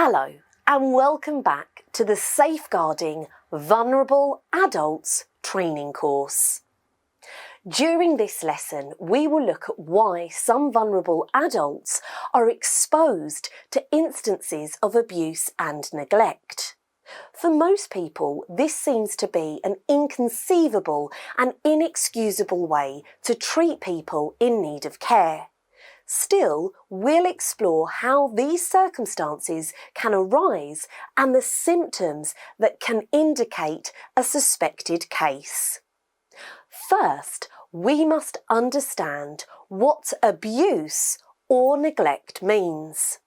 Hello and welcome back to the Safeguarding Vulnerable Adults training course. During this lesson, we will look at why some vulnerable adults are exposed to instances of abuse and neglect. For most people, this seems to be an inconceivable and inexcusable way to treat people in need of care. Still, we'll explore how these circumstances can arise and the symptoms that can indicate a suspected case. First, we must understand what abuse or neglect means.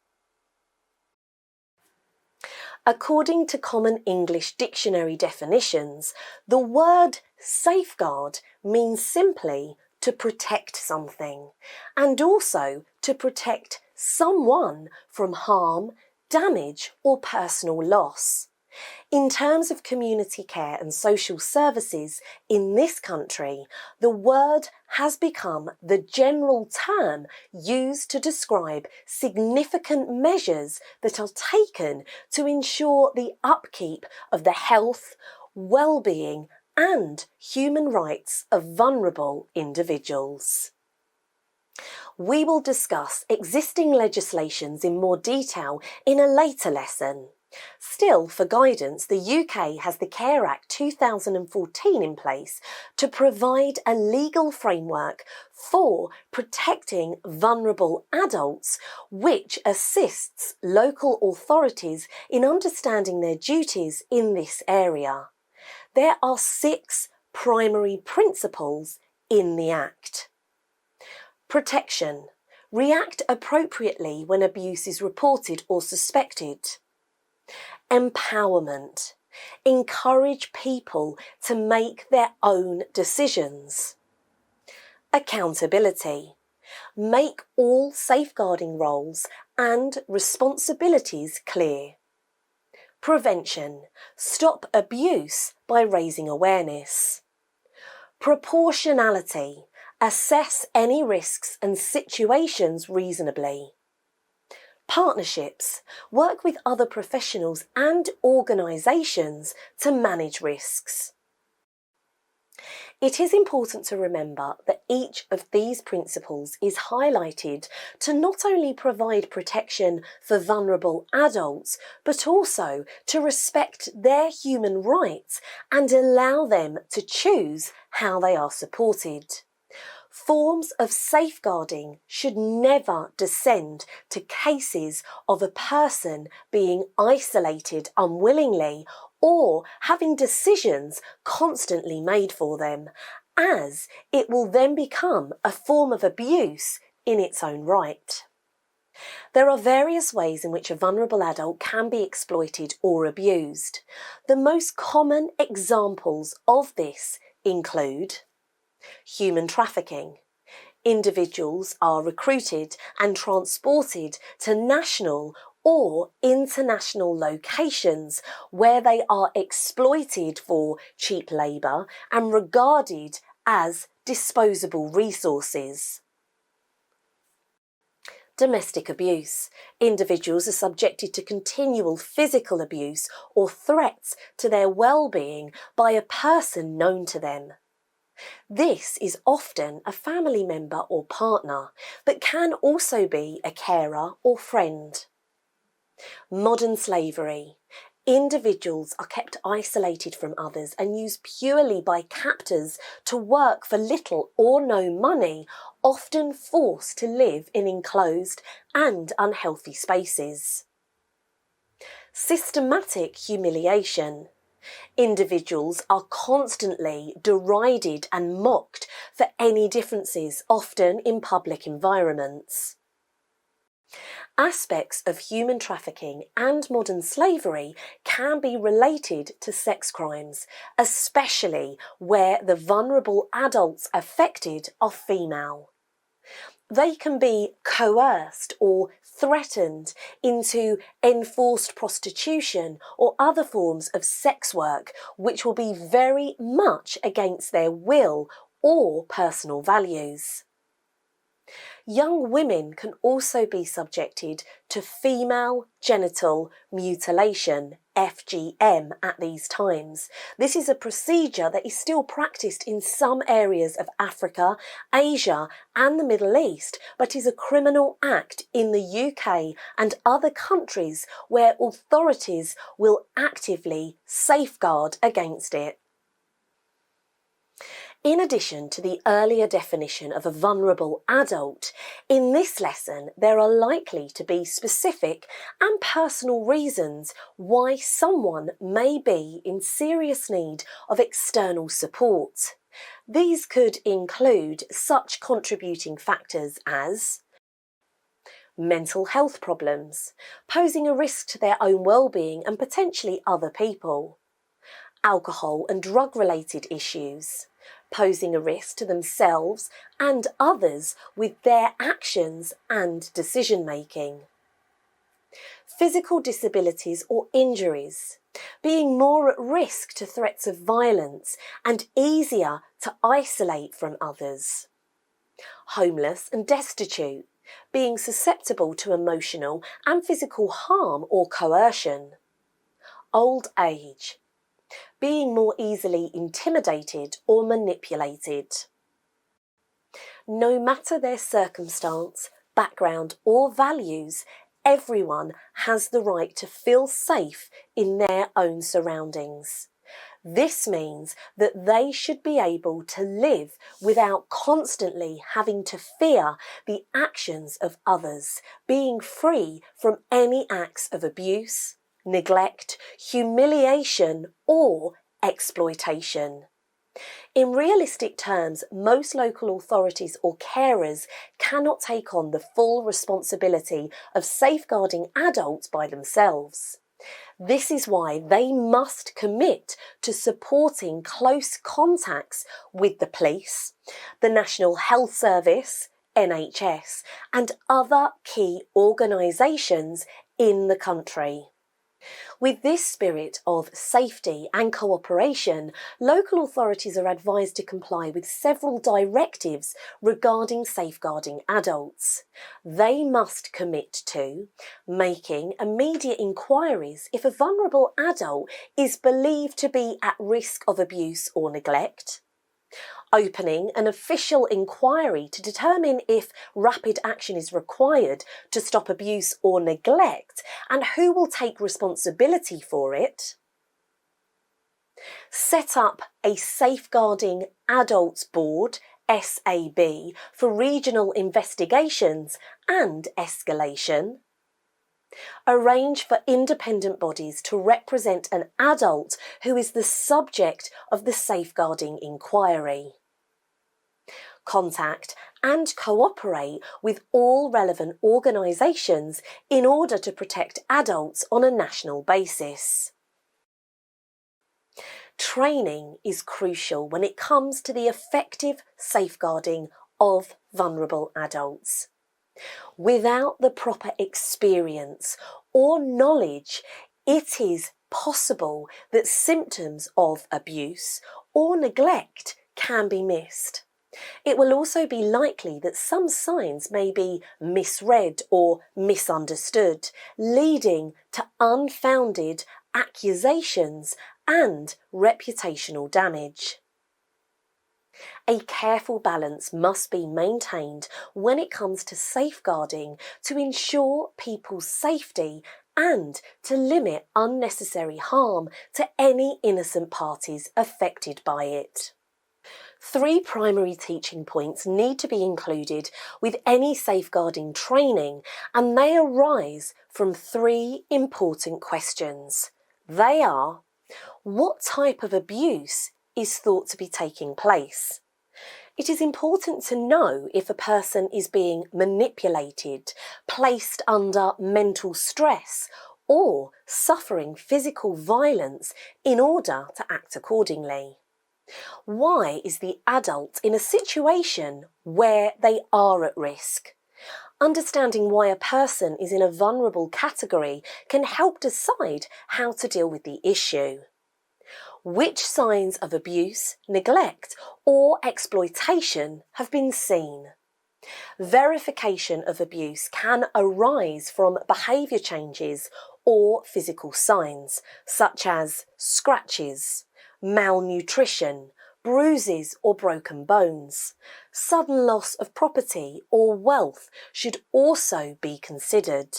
According to Common English Dictionary definitions, the word safeguard means simply to protect something, and also to protect someone from harm, damage or personal loss. In terms of community care and social services in this country, the word has become the general term used to describe significant measures that are taken to ensure the upkeep of the health, well-being and human rights of vulnerable individuals. We will discuss existing legislations in more detail in a later lesson. Still, for guidance, the UK has the Care Act 2014 in place to provide a legal framework for protecting vulnerable adults, which assists local authorities in understanding their duties in this area. There are 6 primary principles in the Act. Protection. React appropriately when abuse is reported or suspected. Empowerment. Encourage people to make their own decisions. Accountability. Make all safeguarding roles and responsibilities clear. Prevention. Stop abuse by raising awareness. Proportionality. Assess any risks and situations reasonably. Partnerships. Work with other professionals and organisations to manage risks. It is important to remember that each of these principles is highlighted to not only provide protection for vulnerable adults, but also to respect their human rights and allow them to choose how they are supported. Forms of safeguarding should never descend to cases of a person being isolated unwillingly or having decisions constantly made for them, as it will then become a form of abuse in its own right. There are various ways in which a vulnerable adult can be exploited or abused. The most common examples of this include human trafficking. Individuals are recruited and transported to national or international locations where they are exploited for cheap labour and regarded as disposable resources. Domestic abuse. Individuals are subjected to continual physical abuse or threats to their well-being by a person known to them. This is often a family member or partner, but can also be a carer or friend. Modern slavery. Individuals are kept isolated from others and used purely by captors to work for little or no money, often forced to live in enclosed and unhealthy spaces. Systematic humiliation. Individuals are constantly derided and mocked for any differences, often in public environments. Aspects of human trafficking and modern slavery can be related to sex crimes, especially where the vulnerable adults affected are female. They can be coerced or threatened into enforced prostitution or other forms of sex work, which will be very much against their will or personal values. Young women can also be subjected to female genital mutilation, FGM, at these times. This is a procedure that is still practiced in some areas of Africa, Asia and the Middle East, but is a criminal act in the UK and other countries where authorities will actively safeguard against it. In addition to the earlier definition of a vulnerable adult, in this lesson there are likely to be specific and personal reasons why someone may be in serious need of external support. These could include such contributing factors as mental health problems, posing a risk to their own well-being and potentially other people, alcohol and drug-related issues, posing a risk to themselves and others with their actions and decision-making. Physical disabilities or injuries, being more at risk to threats of violence and easier to isolate from others. Homeless and destitute, being susceptible to emotional and physical harm or coercion. Old age, being more easily intimidated or manipulated. No matter their circumstance, background or values, everyone has the right to feel safe in their own surroundings. This means that they should be able to live without constantly having to fear the actions of others, being free from any acts of abuse, neglect, humiliation or exploitation. In realistic terms, most local authorities or carers cannot take on the full responsibility of safeguarding adults by themselves. This is why they must commit to supporting close contacts with the police, the National Health Service, NHS, and other key organisations in the country. With this spirit of safety and cooperation, local authorities are advised to comply with several directives regarding safeguarding adults. They must commit to making immediate inquiries if a vulnerable adult is believed to be at risk of abuse or neglect, opening an official inquiry to determine if rapid action is required to stop abuse or neglect and who will take responsibility for it, set up a Safeguarding Adults Board, SAB, for regional investigations and escalation, arrange for independent bodies to represent an adult who is the subject of the safeguarding inquiry. Contact and cooperate with all relevant organisations in order to protect adults on a national basis. Training is crucial when it comes to the effective safeguarding of vulnerable adults. Without the proper experience or knowledge, it is possible that symptoms of abuse or neglect can be missed. It will also be likely that some signs may be misread or misunderstood, leading to unfounded accusations and reputational damage. A careful balance must be maintained when it comes to safeguarding to ensure people's safety and to limit unnecessary harm to any innocent parties affected by it. 3 primary teaching points need to be included with any safeguarding training, and they arise from 3 important questions. They are: what type of abuse is thought to be taking place? It is important to know if a person is being manipulated, placed under mental stress, or suffering physical violence in order to act accordingly. Why is the adult in a situation where they are at risk? Understanding why a person is in a vulnerable category can help decide how to deal with the issue. Which signs of abuse, neglect, or exploitation have been seen? Verification of abuse can arise from behaviour changes or physical signs, such as scratches, malnutrition, bruises or broken bones. Sudden loss of property or wealth should also be considered.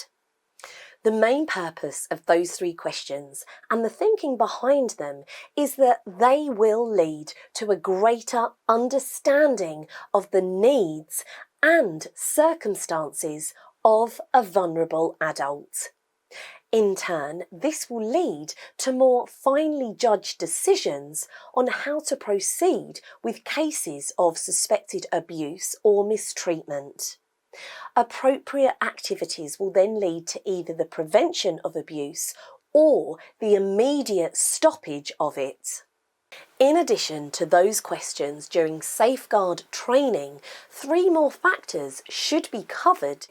The main purpose of those three questions and the thinking behind them is that they will lead to a greater understanding of the needs and circumstances of a vulnerable adult. In turn, this will lead to more finely judged decisions on how to proceed with cases of suspected abuse or mistreatment. Appropriate activities will then lead to either the prevention of abuse or the immediate stoppage of it. In addition to those questions during safeguard training, 3 more factors should be covered.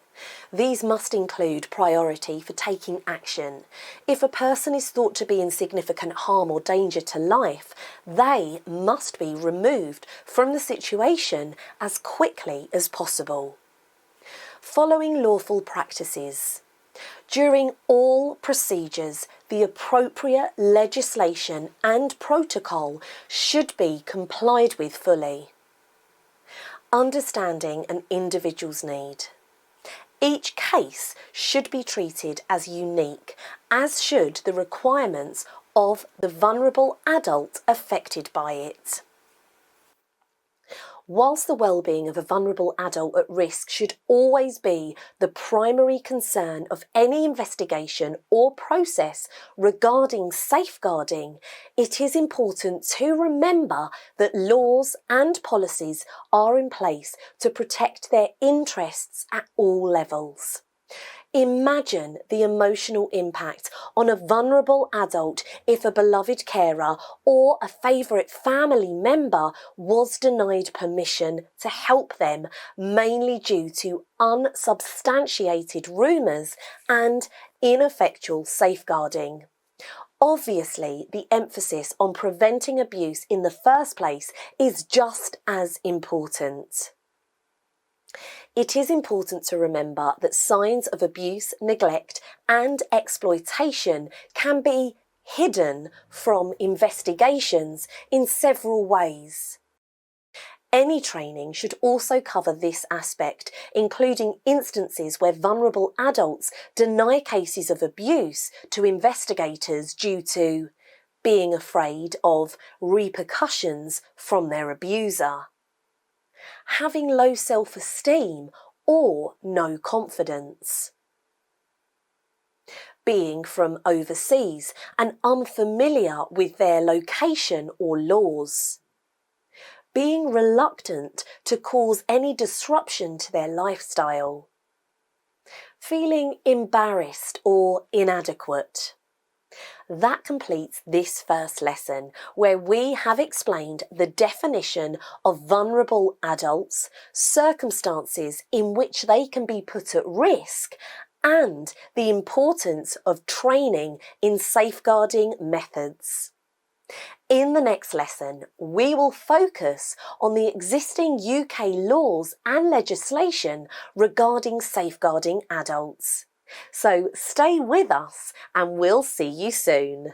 These must include priority for taking action. If a person is thought to be in significant harm or danger to life, they must be removed from the situation as quickly as possible. Following lawful practices. During all procedures, the appropriate legislation and protocol should be complied with fully. Understanding an individual's need. Each case should be treated as unique, as should the requirements of the vulnerable adult affected by it. Whilst the well-being of a vulnerable adult at risk should always be the primary concern of any investigation or process regarding safeguarding, it is important to remember that laws and policies are in place to protect their interests at all levels. Imagine the emotional impact on a vulnerable adult if a beloved carer or a favourite family member was denied permission to help them, mainly due to unsubstantiated rumours and ineffectual safeguarding. Obviously, the emphasis on preventing abuse in the first place is just as important. It is important to remember that signs of abuse, neglect and exploitation can be hidden from investigations in several ways. Any training should also cover this aspect, including instances where vulnerable adults deny cases of abuse to investigators due to being afraid of repercussions from their abuser, having low self-esteem or no confidence, being from overseas and unfamiliar with their location or laws, being reluctant to cause any disruption to their lifestyle, feeling embarrassed or inadequate. That completes this first lesson, where we have explained the definition of vulnerable adults, circumstances in which they can be put at risk, and the importance of training in safeguarding methods. In the next lesson, we will focus on the existing UK laws and legislation regarding safeguarding adults. So stay with us and we'll see you soon.